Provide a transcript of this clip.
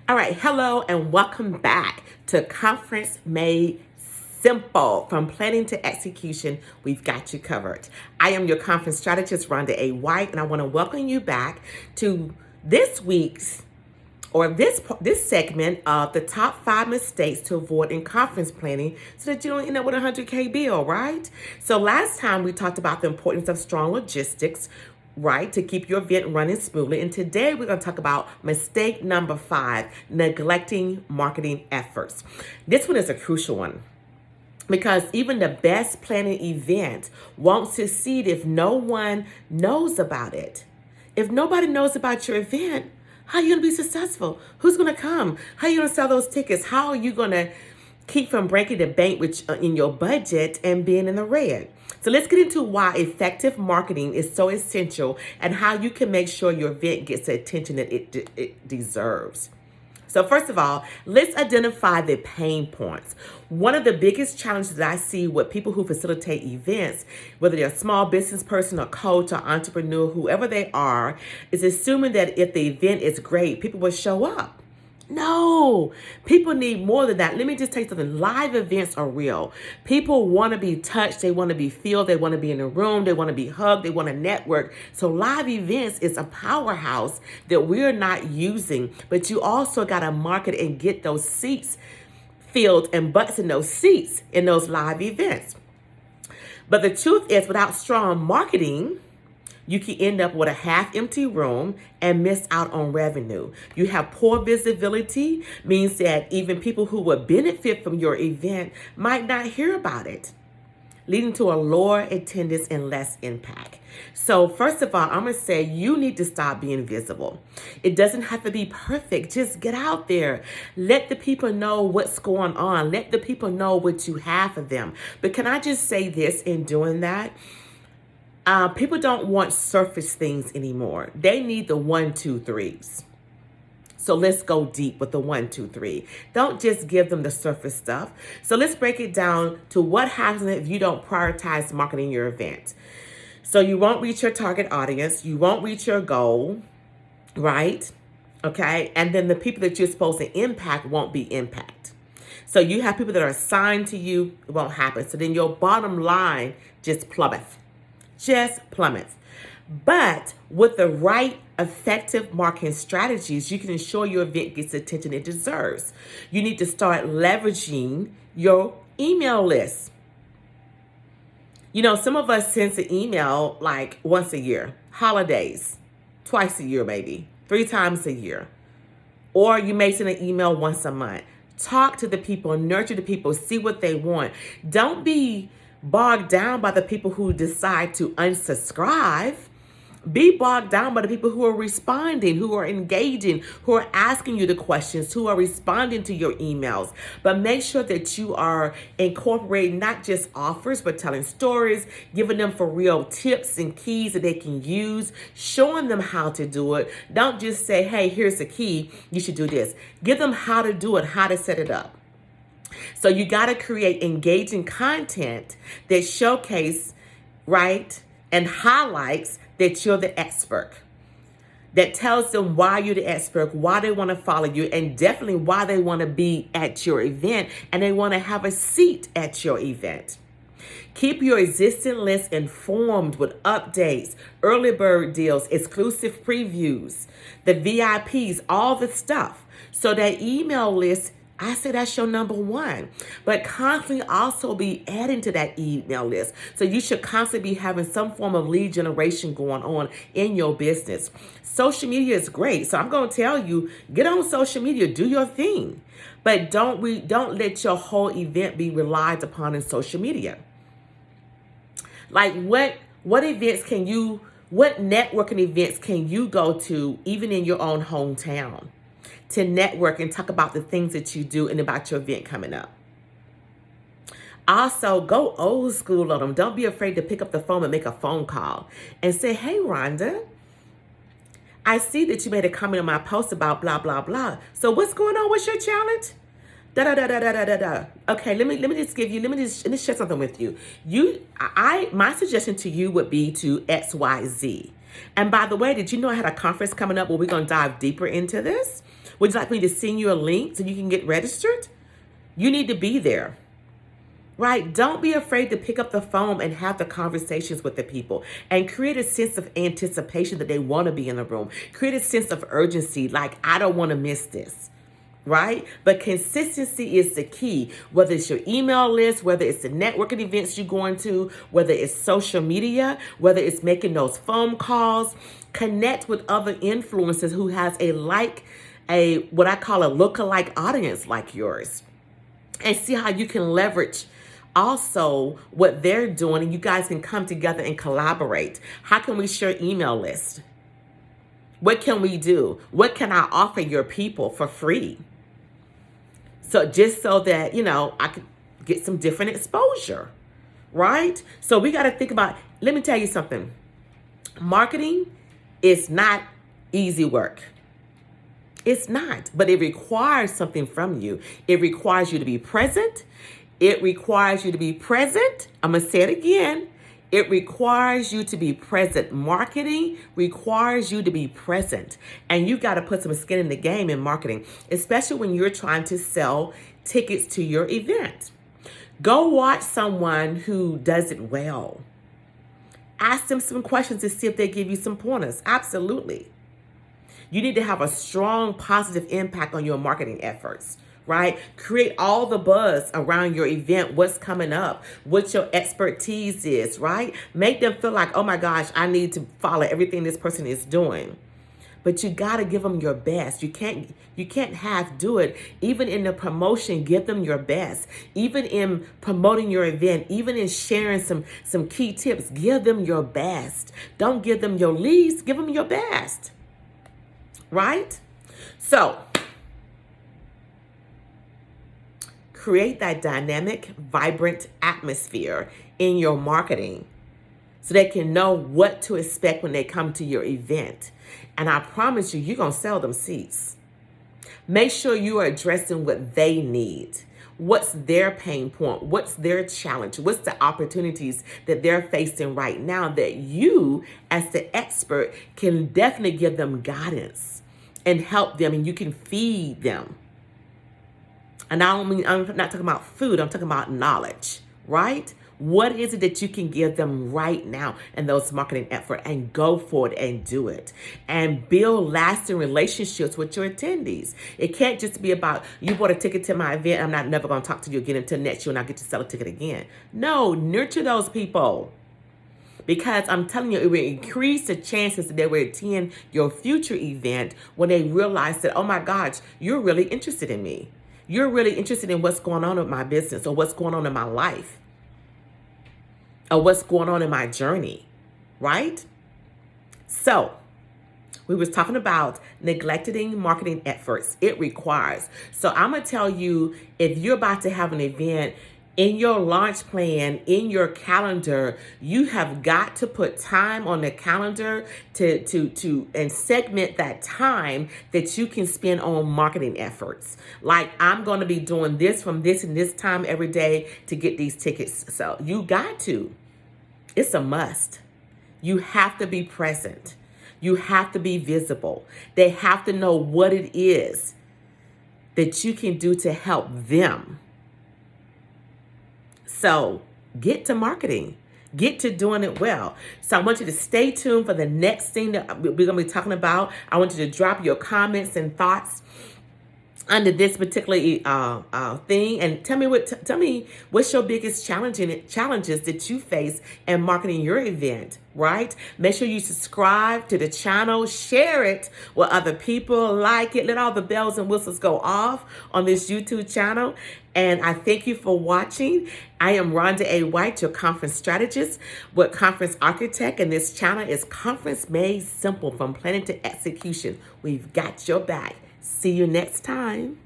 All right, hello and welcome back to Conference Made Simple. From planning to execution, we've got you covered. I am your conference strategist, Rhonda A. White, and I want to welcome you back to this week's or this segment of the top 5 mistakes to avoid in conference planning so that you don't end up with a 100K bill, right? So last time we talked about the importance of strong logistics, right, to keep your event running smoothly. And today we're going to talk about mistake number 5, neglecting marketing efforts. This one is a crucial one, because even the best planning event won't succeed if no one knows about it. If nobody knows about your event, how are you going to be successful? Who's going to come? How are you going to sell those tickets? How are you going to keep from breaking the bank in your budget and being in the red? So let's get into why effective marketing is so essential and how you can make sure your event gets the attention that it deserves. So first of all, let's identify the pain points. One of the biggest challenges that I see with people who facilitate events, whether they're a small business person or coach or entrepreneur, whoever they are, is assuming that if the event is great, people will show up. No, people need more than that. Let me just tell you something. Live events are real. People want to be touched. They want to be filled. They want to be in the room. They want to be hugged. They want to network. So live events is a powerhouse that we're not using, but you also got to market and get those seats filled and butts in those seats in those live events. But the truth is, without strong marketing, you can end up with a half-empty room and miss out on revenue. You have poor visibility, means that even people who would benefit from your event might not hear about it, leading to a lower attendance and less impact. So first of all, I'm going to say you need to stop being visible. It doesn't have to be perfect. Just get out there. Let the people know what's going on. Let the people know what you have for them. But can I just say this in doing that? People don't want surface things anymore. They need the 1, 2, 3s. So let's go deep with the 1, 2, 3. Don't just give them the surface stuff. So let's break it down to what happens if you don't prioritize marketing your event. So you won't reach your target audience. You won't reach your goal, right? Okay. And then the people that you're supposed to impact won't be impacted. So you have people that are assigned to you. It won't happen. So then your bottom line just plummets. But with the right effective marketing strategies, you can ensure your event gets the attention it deserves. You need to start leveraging your email list. You know, some of us send an email like once a year, holidays, twice a year, maybe 3 times a year. Or you may send an email once a month. Talk to the people, nurture the people, see what they want. Don't be bogged down by the people who decide to unsubscribe. Be bogged down by the people who are responding, who are engaging, who are asking you the questions, who are responding to your emails. But make sure that you are incorporating not just offers, but telling stories, giving them for real tips and keys that they can use, showing them how to do it. Don't just say, hey, here's the key, you should do this. Give them how to do it, how to set it up. So you got to create engaging content that showcase, right, and highlights that you're the expert. That tells them why you're the expert, why they want to follow you, and definitely why they want to be at your event and they want to have a seat at your event. Keep your existing list informed with updates, early bird deals, exclusive previews, the VIPs, all the stuff. So that email list, I say that's your number 1, but constantly also be adding to that email list. So you should constantly be having some form of lead generation going on in your business. Social media is great. So I'm going to tell you, get on social media, do your thing, but don't let your whole event be relied upon in social media. Like what networking events can you go to even in your own hometown to network and talk about the things that you do and about your event coming up? Also, go old school on them. Don't be afraid to pick up the phone and make a phone call and say, hey, Rhonda, I see that you made a comment on my post about blah, blah, blah. So what's going on? What's your challenge? Da da da da da da da da. Okay, let me just share something with you. My suggestion to you would be to XYZ. And by the way, did you know I had a conference coming up where we're gonna dive deeper into this? Would you like me to send you a link so you can get registered? You need to be there. Right? Don't be afraid to pick up the phone and have the conversations with the people and create a sense of anticipation that they want to be in the room. Create a sense of urgency, like, I don't want to miss this. Right? But consistency is the key, whether it's your email list, whether it's the networking events you're going to, whether it's social media, whether it's making those phone calls. Connect with other influencers who has what I call a lookalike audience like yours, and see how you can leverage also what they're doing, and you guys can come together and collaborate. How can we share email lists? What can we do? What can I offer your people for free? So just so that, I could get some different exposure, right? So we got to think about, let me tell you something. Marketing is not easy work. It's not, but it requires something from you. It requires you to be present. It requires you to be present. I'm going to say it again. It requires you to be present. Marketing requires you to be present. And you got to put some skin in the game in marketing, especially when you're trying to sell tickets to your event. Go watch someone who does it well. Ask them some questions to see if they give you some pointers. Absolutely. You need to have a strong positive impact on your marketing efforts, right? Create all the buzz around your event, what's coming up, what your expertise is, right? Make them feel like, oh my gosh, I need to follow everything this person is doing. But you got to give them your best. You can't half do it. Even in the promotion, give them your best. Even in promoting your event, even in sharing some key tips, give them your best. Don't give them your least, give them your best. Right? So, create that dynamic, vibrant atmosphere in your marketing so they can know what to expect when they come to your event. And I promise you, you're going to sell them seats. Make sure you are addressing what they need. What's their pain point? What's their challenge? What's the opportunities that they're facing right now that you, as the expert, can definitely give them guidance and help them, and you can feed them. And I'm not talking about food, I'm talking about knowledge, right? What is it that you can give them right now in those marketing efforts, and go for it and do it and build lasting relationships with your attendees. It can't just be about, you bought a ticket to my event, I'm never going to talk to you again until next year and I get to sell a ticket again. No, nurture those people. Because I'm telling you, it will increase the chances that they will attend your future event when they realize that, oh my gosh, you're really interested in me. You're really interested in what's going on with my business, or what's going on in my life, or what's going on in my journey, right? So we was talking about neglecting marketing efforts. It requires. So I'm going to tell you, if you're about to have an event, in your launch plan, in your calendar, you have got to put time on the calendar and segment that time that you can spend on marketing efforts. Like, I'm going to be doing this from this and this time every day to get these tickets. So you got to. It's a must. You have to be present. You have to be visible. They have to know what it is that you can do to help them. So get to marketing. Get to doing it well. So I want you to stay tuned for the next thing that we're going to be talking about. I want you to drop your comments and thoughts under this particular thing, and tell me what's your biggest challenges that you face in marketing your event, right? Make sure you subscribe to the channel, share it with other people, like it, let all the bells and whistles go off on this YouTube channel. And I thank you for watching. I am Rhonda A. White, your conference strategist with Conference Architect, and this channel is Conference Made Simple, from planning to execution. We've got your back. See you next time.